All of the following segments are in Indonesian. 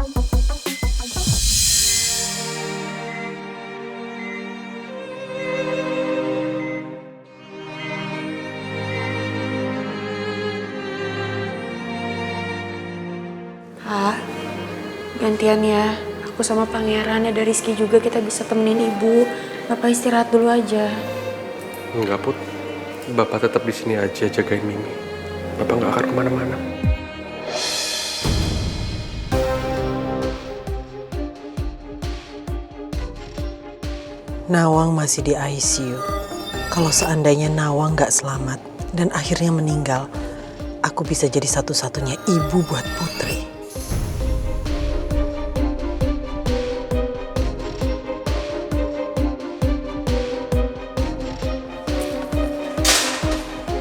Kak, gantian ya. Aku sama Pangeran, ada Rizky juga, kita bisa temenin ibu. Bapak istirahat dulu aja. Enggak, Put. Bapak tetap di sini aja jagain Mimi. Bapak nggak akan kemana-mana. Nawang masih di ICU. Kalau seandainya Nawang nggak selamat dan akhirnya meninggal, aku bisa jadi satu-satunya ibu buat Putri.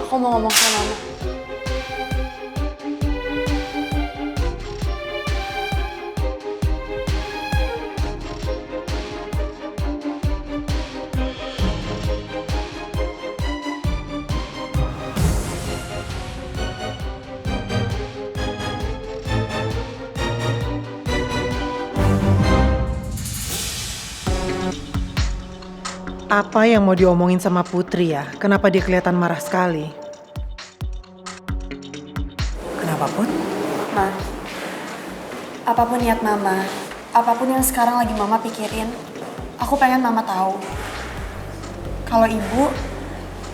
Aku mau ngomong sama Mama. Apa yang mau diomongin sama Putri ya? Kenapa dia kelihatan marah sekali? Kenapa, Put? Ma, apapun niat Mama, apapun yang sekarang lagi Mama pikirin, aku pengen Mama tahu kalau Ibu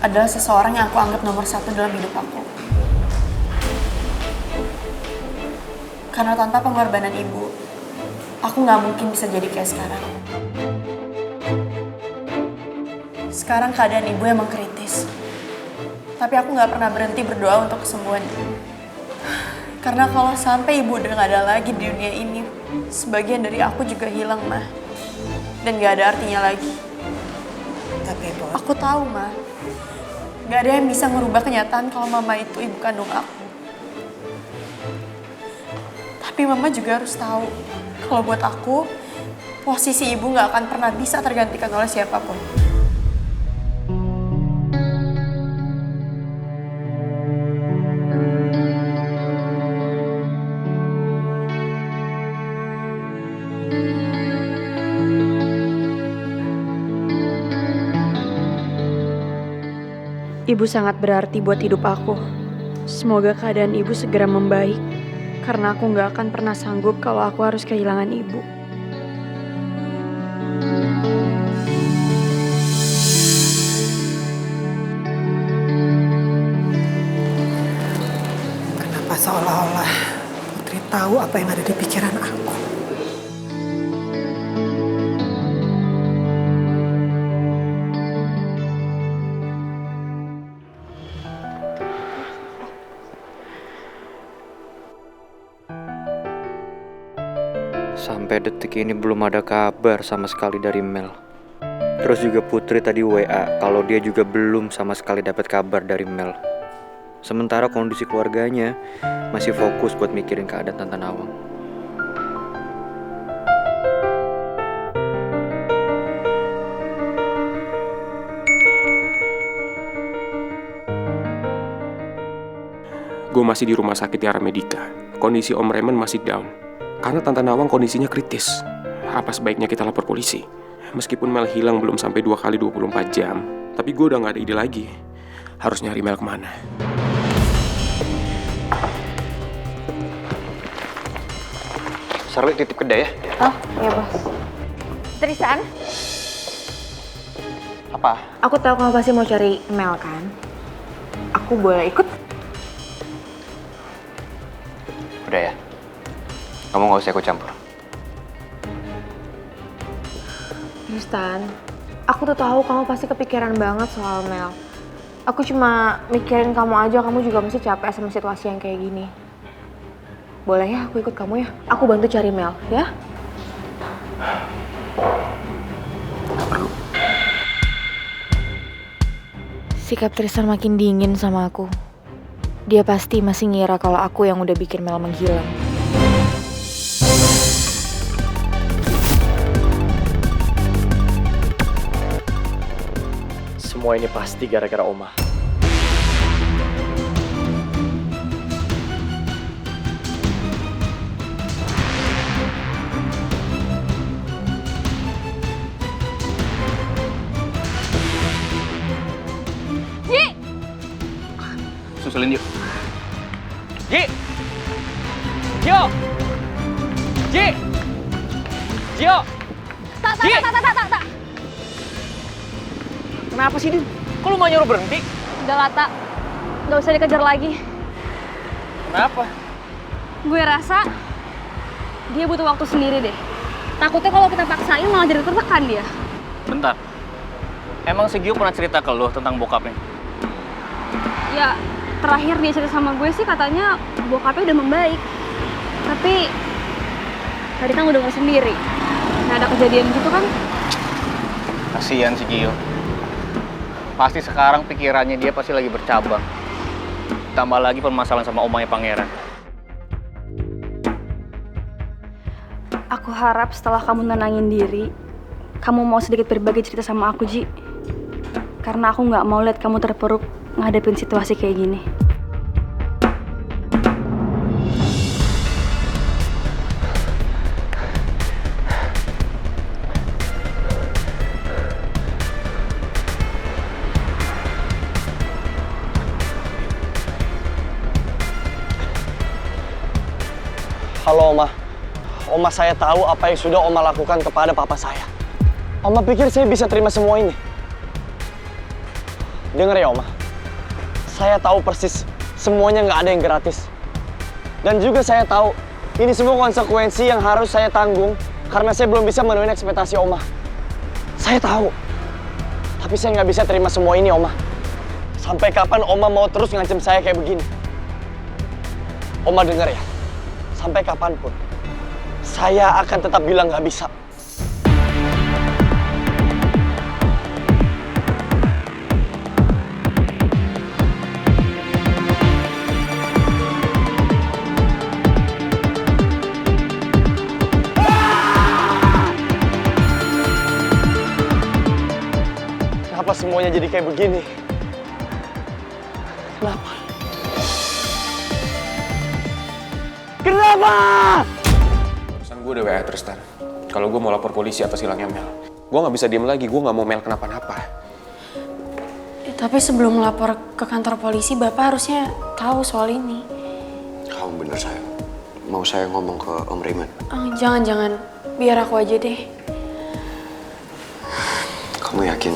adalah seseorang yang aku anggap nomor satu dalam hidup aku. Karena tanpa pengorbanan Ibu, aku nggak mungkin bisa jadi kayak sekarang. Sekarang keadaan Ibu emang kritis, tapi aku nggak pernah berhenti berdoa untuk kesembuhan Ibu. Karena kalau sampai Ibu udah nggak ada lagi di dunia ini, sebagian dari aku juga hilang, Ma. Dan nggak ada artinya lagi. Tapi, Put, Aku tahu, Ma. Nggak ada yang bisa merubah kenyataan kalau Mama itu ibu kandung aku. Tapi Mama juga harus tahu, kalau buat aku, posisi Ibu nggak akan pernah bisa tergantikan oleh siapapun. Ibu sangat berarti buat hidup aku. Semoga keadaan Ibu segera membaik. Karena aku nggak akan pernah sanggup kalau aku harus kehilangan Ibu. kenapa seolah-olah Putri tahu apa yang ada di pikiran aku? Sampai detik ini belum ada kabar sama sekali dari Mel. Terus juga Putri tadi WA kalau dia juga belum sama sekali dapat kabar dari Mel. Sementara kondisi keluarganya masih fokus buat mikirin keadaan Tante Nawang. Gue masih di rumah sakit Tiara Medica. Kondisi Om Raymond masih down. Karena Tante Nawang kondisinya kritis. Apa sebaiknya kita lapor polisi? Meskipun Mel hilang belum sampai 2 kali 24 jam, tapi gue udah gak ada ide lagi. Harus nyari Mel kemana? Charlie titip kedai ya? Oh, iya Bos. Tristan, Apa? aku tahu kamu pasti mau cari Mel kan? Aku boleh ikut? Udah ya. Kamu gak usah ikut campur. Tristan, aku tuh tahu kamu pasti kepikiran banget soal Mel. Aku cuma mikirin kamu aja, kamu juga mesti capek sama situasi yang kayak gini. Boleh ya aku ikut kamu ya? Aku bantu cari Mel, ya? Sikap Tristan makin dingin sama aku. Dia pasti masih ngira kalau aku yang udah bikin Mel menghilang. Semua ini pasti gara-gara Oma. susulin yuk. Ji! Gio! Ji! Gio! Ji! Tak. Kenapa sih, Din? Kok lu mau nyuruh berhenti? Udah Lata, nggak usah dikejar lagi. Kenapa? Gue rasa dia butuh waktu sendiri deh. Takutnya kalau kita paksain malah jadi tertekan dia. Bentar. Emang si Gio pernah cerita ke lu tentang bokapnya? Ya, terakhir dia cerita sama gue sih katanya bokapnya udah membaik. Tapi tadi kan udah denger sendiri. Nah, ada kejadian gitu kan? Kasian si Gio. Pasti sekarang pikirannya dia pasti lagi bercabang. Tambah lagi permasalahan sama omanya Pangeran. Aku harap setelah kamu nenangin diri, kamu mau sedikit berbagi cerita sama aku, Ji. Karena aku nggak mau lihat kamu terpuruk ngadepin situasi kayak gini. Halo Oma. Oma saya tahu apa yang sudah Oma lakukan kepada papa saya. Oma pikir saya bisa terima semua ini? Dengar ya Oma. Saya tahu persis semuanya nggak ada yang gratis. Dan juga saya tahu ini semua konsekuensi yang harus saya tanggung karena saya belum bisa memenuhi ekspektasi Oma. Saya tahu. Tapi saya nggak bisa terima semua ini Oma. Sampai kapan Oma mau terus ngancam saya kayak begini? Oma dengar ya. Sampai kapanpun, saya akan tetap bilang nggak bisa. Kenapa semuanya jadi kayak begini? Kenapa? Kenapa? Barusan gue udah WA Tristan. Kalau gue mau lapor polisi atas hilangnya Mel. Gue nggak bisa diem lagi, gue nggak mau Mel kenapa-napa. Tapi sebelum lapor ke kantor polisi, Bapak harusnya tahu soal ini. Kamu bener sayang. Mau saya ngomong ke Om Raymond? Jangan. Biar aku aja deh. Kamu yakin?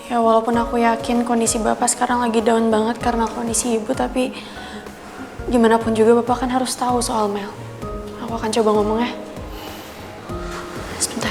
Ya walaupun aku yakin kondisi Bapak sekarang lagi down banget karena kondisi Ibu, tapi gimana pun juga Bapak kan harus tahu soal Mel. Aku akan coba ngomong ya. Sebentar.